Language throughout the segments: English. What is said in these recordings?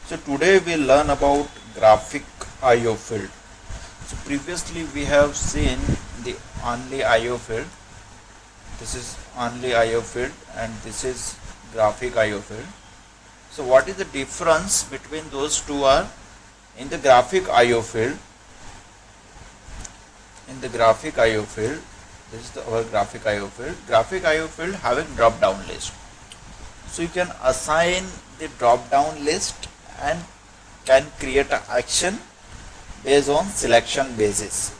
So today we learn about graphic IO field. So previously we have seen the only IO field. This is only IO field and this is graphic IO field. So what is the difference between those two are in the graphic IO field? In the graphic IO field, this is our graphic IO field. Graphic IO field having drop down list. So you can assign the drop down list and can create an action based on selection basis.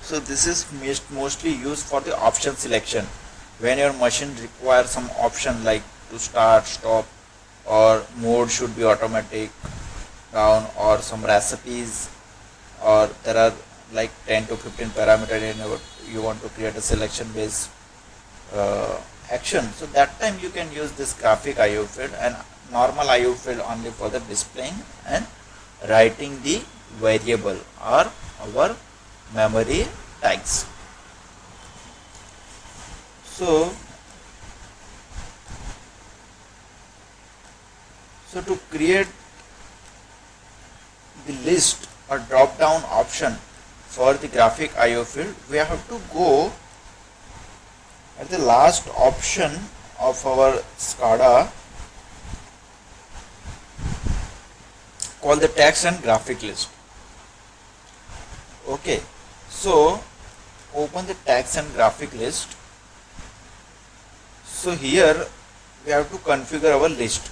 So this is mostly used for the option selection when your machine requires some option like to start, stop, or mode should be automatic, down, or some recipes, or there are like 10 to 15 parameters and you want to create a selection based action. So that time you can use this graphic IO field and normal IO field only for the displaying and writing the variable or our memory tags. So to create the list or drop down option for the graphic IO field, we have to go at the last option of our SCADA called the text and graphic list. Okay, so open the text and graphic list. So here we have to configure our list.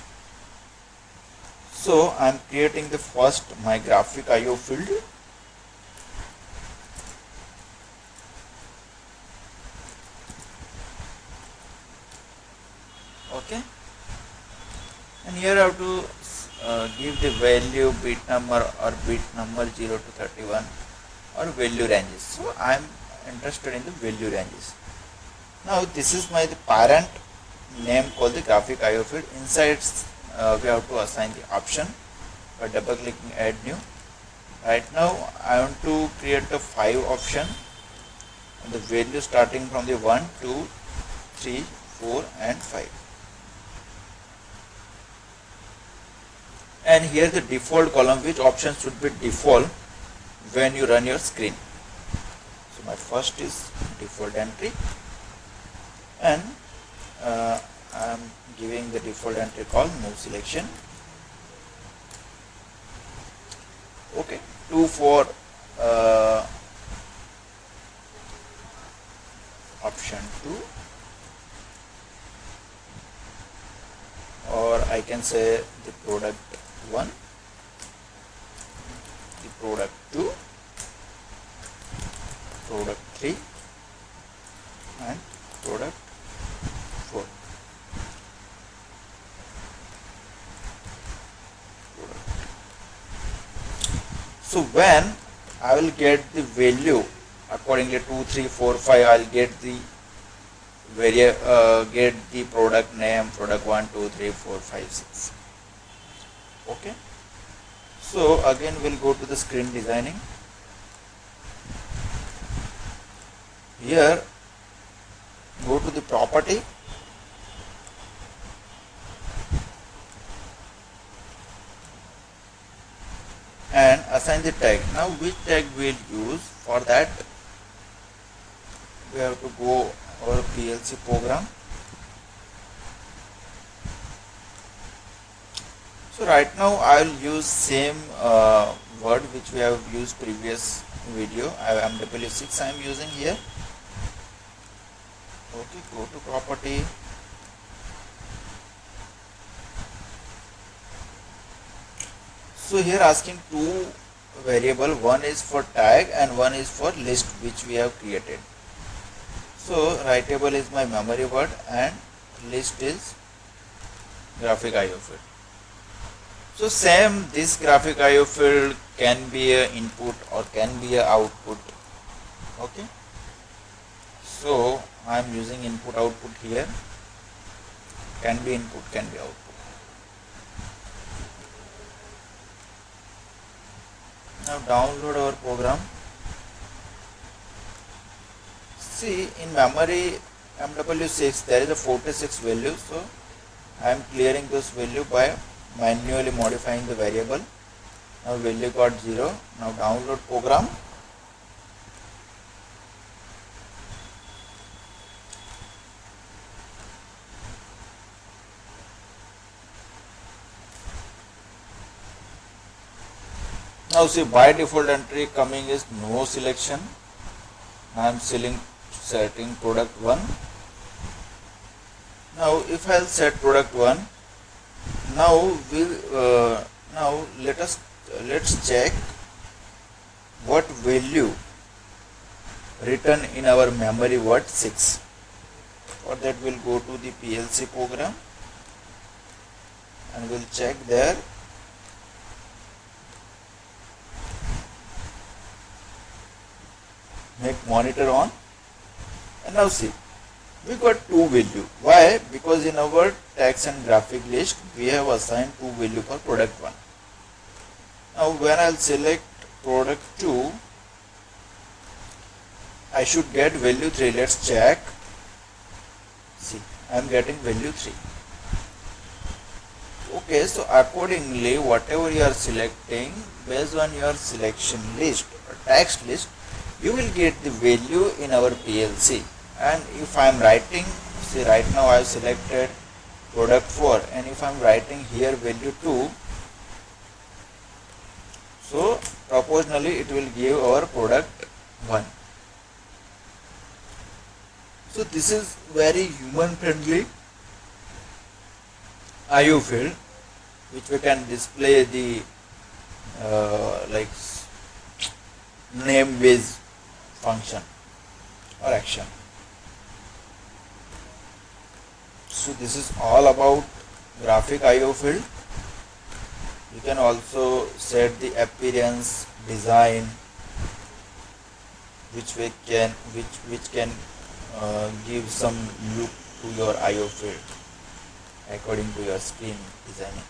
So I am creating the first my graphic IO field. Okay, and here I have to give the value bit number or bit number 0 to 31 or value ranges. So I am interested in the value ranges. Now this is my parent name called the graphic IO field. Inside we have to assign the option by double clicking add new. Right now I want to create a 5 option and the value starting from the 1, 2, 3, 4 and 5. And here the default column, which option should be default when you run your screen. So my first is default entry and I am giving the default entry called move selection. Okay, 2 for option 2, or I can say the product 1, the product 2, product 3 and product 4. So when I will get the value accordingly 2, 3, 4, 5, I will get the get the product name, product 1, 2, 3, 4, 5, 6. Okay, so again we'll go to the screen designing. Here go to the property and assign the tag. Now which tag we'll use? For that we have to go our PLC program. So right now I will use same word which we have used previous video. MW6 I am using here. Okay, go to property. So here asking two variable, one is for tag and one is for list which we have created. So writable is my memory word and list is graphic IO field. So same, this graphic IO field can be a input or can be a output. Okay, so I am using input output here. Can be input, can be output. Now download our program. See, in memory MW6 there is a 46 value, so I am clearing this value by manually modifying the variable. Now value got 0. Now download program. Now see, by default entry coming is no selection. I am setting product 1. Now if I'll set product 1, now let's check what value written in our memory word 6. For that we'll go to the PLC program and we'll check there. Make monitor on, and now see, we got 2 value. Why? Because in our text and graphic list we have assigned 2 value for product 1. Now when I'll select product 2, I should get value 3. Let's check. See, I am getting value 3. Okay, so accordingly whatever you are selecting, based on your selection list or text list, you will get the value in our PLC. And if I am writing, see, right now I have selected product 4, and if I am writing here value 2, so proportionally it will give our product 1. So this is very human friendly IO field, which we can display the like name based function or action. So this is all about graphic IO field. You can also set the appearance, design, which can give some look to your IO field according to your screen designing.